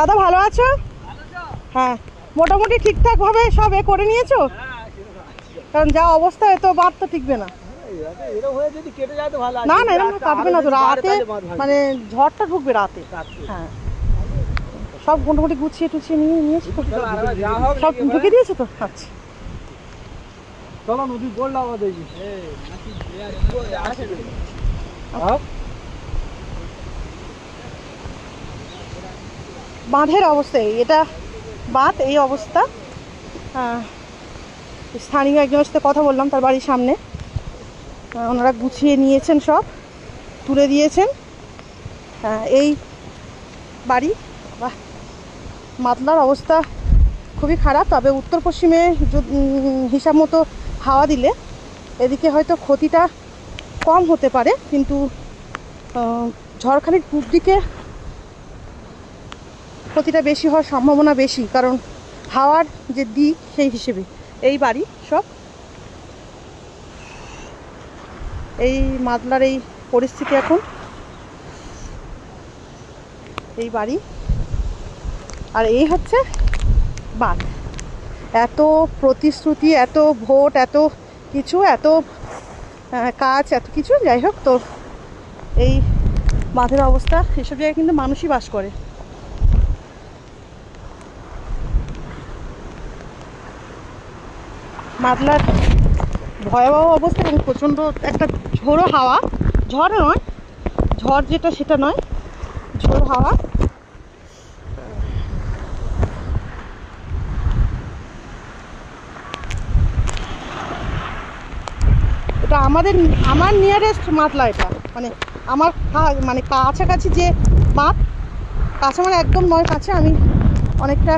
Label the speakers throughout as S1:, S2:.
S1: দাদা ভালো আছো? হ্যাঁ, মোটামুটি ঠিকঠাকভাবে সব করে নিয়েছো? কারণ যা অবস্থা এত বাঁধ তো টিকবে না। না না, এরকম কাটবে না তো, রাতে মানে ঝড়টা ঢুকবে রাতে। হ্যাঁ, সব মোটামুটি গুছিয়ে টুছিয়ে নিয়েছি তো, সব ঢুকে দিয়েছো তো? আচ্ছা
S2: চলো নদী বললাম দেখি।
S1: বাঁধের অবস্থা এটা বাঁধ এই অবস্থা। স্থানীয় একজনের সাথে কথা বললাম, তার বাড়ির সামনে। ওনারা গুছিয়ে নিয়েছেন, সব তুলে দিয়েছেন। এই বাড়ি বাহ, মাতলার অবস্থা খুবই খারাপ। তবে উত্তর পশ্চিমে হিসাব মতো হাওয়া দিলে এদিকে হয়তো ক্ষতিটা কম হতে পারে, কিন্তু ঝড়খালির পূব দিকে ক্ষতিটা বেশি হওয়ার সম্ভাবনা বেশি, কারণ হাওয়ার যে দিক সেই হিসেবে। এই বাড়ি সব, এই মাতলার এই পরিস্থিতি এখন। এই বাড়ি আর এই হচ্ছে বাঁধ। এত প্রতিশ্রুতি, এত ভোট, এত কিছু, এত কাজ, এত কিছু, যাই হোক, তো এই বাঁধের অবস্থা। এসব জায়গায় কিন্তু মানুষই বাস করে। মাতলার ভয়াবহ অবস্থা এবং প্রচণ্ড একটা ঝোড়ো হাওয়া। ঝড় নয়, ঝড় যেটা সেটা নয়, ঝোড়ো হাওয়া। এটা আমার নিয়ারেস্ট মাতলা। এটা মানে আমার মানে কাছাকাছি যে বাঁধ, কাছে মানে একদম নয় কাছে, আমি অনেকটা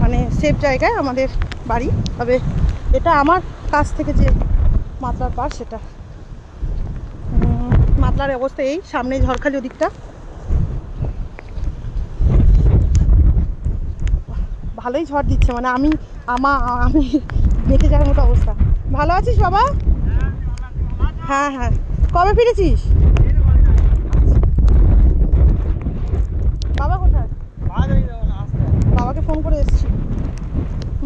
S1: মানে সেফ জায়গায় আমাদের বাড়ি। তবে এটা আমার কাছ থেকে যে মাতলার পার, সেটা মাতলার অবস্থা এই। সামনে ঝড়খালি ওদিকটা ভালোই ঝড় দিচ্ছে, মানে আমি বেঁচে যাওয়ার মতো অবস্থা। ভালো আছিস বাবা? হ্যাঁ হ্যাঁ। কবে ফিরেছিস? বাবা কোথায়? বাবাকে ফোন করে এসেছি।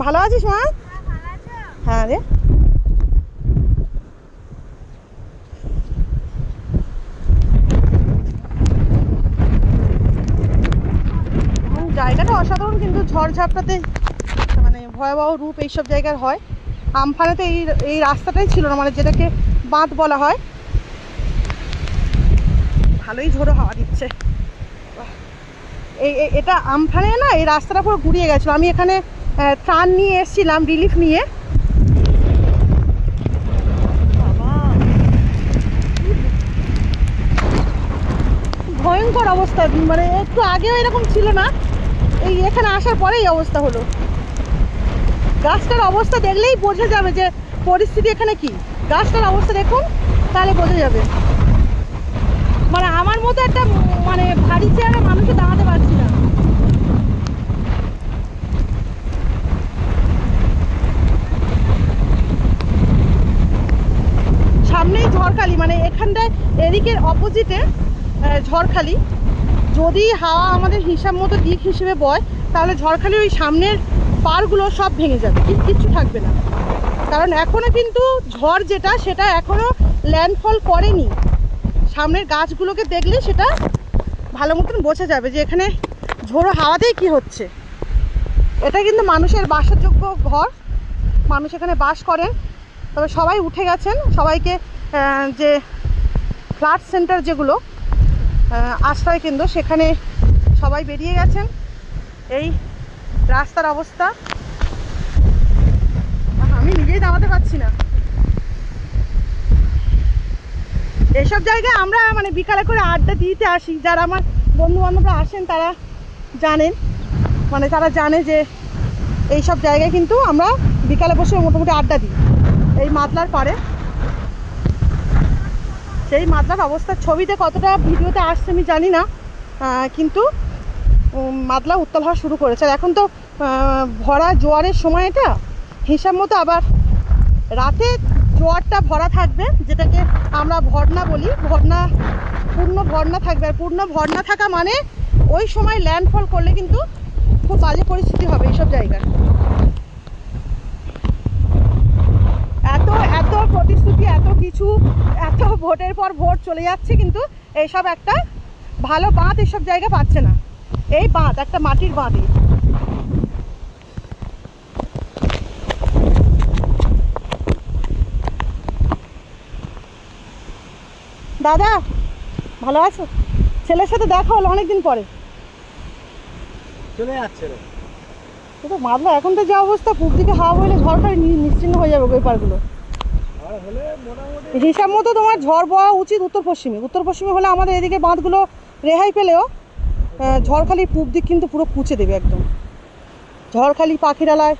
S1: ভালো আছিস মা? হ্যাঁ রে। জায়গাটা অসাধারণ, কিন্তু ঝড়ঝাপটাতে মানে ভয়াবহ রূপ এইসব জায়গার হয়। আমফানেতে এই রাস্তাটাই ছিল না, মানে যেটাকে বাঁধ বলা হয়। ভালোই ঝোড়ো হাওয়া দিচ্ছে। এটা আমফানে না, এই রাস্তাটা পুরো গুড়িয়ে গেছিলো। আমি এখানে ত্রাণ নিয়ে এসেছিলাম, রিলিফ নিয়ে। ভয়ঙ্কর অবস্থা, মানে একটু আগেও এরকম ছিল না, এই এখানে আসার পরে এই অবস্থা হলো। গাছটার অবস্থা দেখলেই বোঝা যাবে যে পরিস্থিতি এখানে কি। গাছটার অবস্থা দেখুন, তাহলে বোঝা যাবে। মানে আমার মতো একটা মানে ভারী চেয়ারে মানুষে দাঁড়াতে পারছি না। সামনেই ঝড়খালি, মানে এখানটায় এদিকের অপোজিটে ঝড়খালি। যদি হাওয়া আমাদের হিসাব মতো দিক হিসেবে বয়, তাহলে ঝড়খালির ওই সামনের পাড়গুলো সব ভেঙে যাবে, কিচ্ছু থাকবে না। কারণ এখনো কিন্তু ঝড় যেটা, সেটা এখনো ল্যান্ডফল করেনি। সামনের গাছগুলোকে দেখলে সেটা ভালো মতন বোঝা যাবে যে এখানে ঝোড়ো হাওয়াতেই কি হচ্ছে। এটা কিন্তু মানুষের বাসযোগ্য ঘর, মানুষ এখানে বাস করেন। তবে সবাই উঠে গেছেন, সবাইকে যে ফ্ল্যাট সেন্টার যেগুলো আশ্রয় কেন্দ্র, সেখানে সবাই বেরিয়ে গেছেন। এই রাস্তার অবস্থা আমি নিজেই দাঁড়াতে পারছি না। এসব জায়গায় আমরা মানে বিকালে করে আড্ডা দিতে আসি। যারা আমার বন্ধু বান্ধবরা আসেন তারা জানেন, মানে তারা জানে যে এইসব জায়গায় কিন্তু আমরা বিকালে বসে মোটামুটি আড্ডা দিই এই মাতলার পাড়ে। সেই মাতলার অবস্থার ছবিতে কতটা ভিডিওতে আসছে আমি জানি না, কিন্তু মাতলা উত্তাল হওয়া শুরু করেছে। আর এখন তো ভরা জোয়ারের সময়, এটা হিসাব মতো আবার রাতে জোয়ারটা ভরা থাকবে, যেটাকে আমরা ভরনা বলি। পূর্ণ ভরনা থাকবে। আর পূর্ণ ভরনা থাকা মানে ওই সময় ল্যান্ডফল করলে কিন্তু খুব বাজে পরিস্থিতি হবে এইসব জায়গায়। এত এত প্রতিশ্রুতি, এত কিছু, এত ভোটের পর ভোট চলে যাচ্ছে, কিন্তু এইসব একটা ভালো বাঁধ এইসব জায়গা পাচ্ছে না। এই বাঁধ একটা মাটির বাঁধ। দাদা ভালো আছো? ছেলের সাথে দেখা হলো অনেকদিন পরে।
S2: চলে যাচ্ছে রে।
S1: তো মাদলা এখন তো যা অবস্থা, পূব দিকে হাওয়া বইলে ঝড় নিশ্চিন্ন হয়ে যাবে ওই পারগুলো।
S2: আর হলে মোটামুটি
S1: হিসাব মতো তোমার ঝড় বওয়া উচিত উত্তর পশ্চিমে হলে আমাদের এদিকে বাঁধগুলো রেহাই পেলেও ঝড়খালির পূব দিক কিন্তু পুরো পুঁছে দেবে একদম। ঝড়খালি, পাখিরালয়।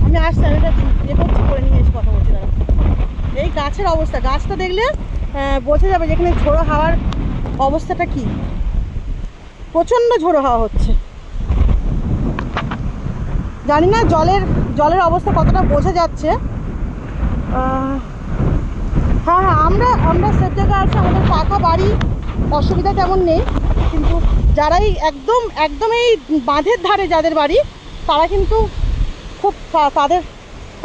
S1: আমি আসছি, আমি এটা করছি, করে নিয়ে এসে কথা বলছি দাঁড়া। এই গাছের অবস্থা, গাছটা দেখলে বোঝা যাবে যেখানে ঝোড়ো হাওয়ার অবস্থাটা কি। প্রচণ্ড ঝোড়ো হাওয়া হচ্ছে। জানি না জলের অবস্থা কতটা বোঝা যাচ্ছে। হ্যাঁ, আমরা সেফ জায়গায় আছি, আমাদের পাকা বাড়ি, অসুবিধা তেমন নেই। কিন্তু যারাই একদম এই বাঁধের ধারে যাদের বাড়ি, তারা কিন্তু খুব, তাদের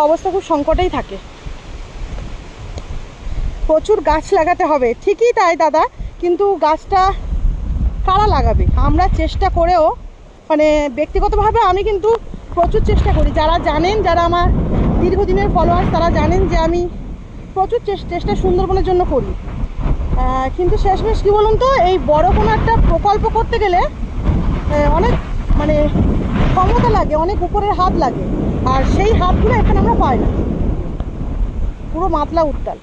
S1: অবস্থা খুব সংকটেই থাকে। প্রচুর গাছ লাগাতে হবে, ঠিকই তাই দাদা, কিন্তু গাছটা কারা লাগাবে? আমরা চেষ্টা করেও, মানে ব্যক্তিগতভাবে আমি কিন্তু প্রচুর চেষ্টা করি। যারা জানেন, যারা আমার দীর্ঘদিনের ফলোয়ার, তারা জানেন যে আমি প্রচুর চেষ্টা সুন্দরবনের জন্য করি। কিন্তু শেষমেশ কী বলুন তো, এই বড় কোনো একটা প্রকল্প করতে গেলে অনেক মানে ক্ষমতা লাগে, অনেক উপরের হাত লাগে, আর সেই হাতগুলো এখানে আমরা পাই না। পুরো মাতলা উত্তাল।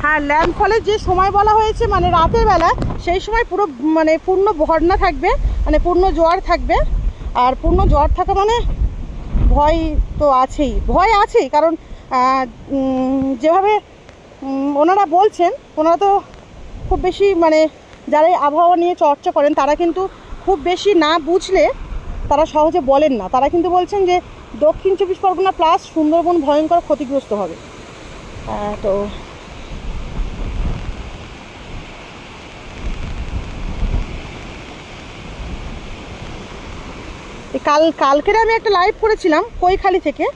S1: হ্যাঁ, ল্যান্ডফলের যে সময় বলা হয়েছে, মানে রাতের বেলা, সেই সময় পুরো মানে পূর্ণ বন্যা থাকবে, মানে পূর্ণ জোয়ার থাকবে। আর পূর্ণ জোয়ার থাকা মানে ভয় তো আছেই, কারণ যেভাবে ওনারা বলছেন, ওনারা তো খুব বেশি, মানে যারা এই আবহাওয়া নিয়ে চর্চা করেন, তারা কিন্তু খুব বেশি না বুঝলে তারা সহজে বলেন না। তারা কিন্তু বলছেন যে দক্ষিণ 24 পরগনা প্লাস সুন্দরবন ভয়ঙ্কর ক্ষতিগ্রস্ত হবে। তো কালকের আমি একটা লাইভ করেছিলাম কৈখালি থেকে।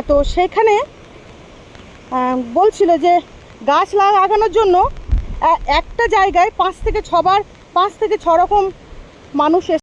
S1: তো সেখানে বলছিল যে গাছ লাগানোর জন্য একটা জায়গায় 5 থেকে 6 রকম মানুষ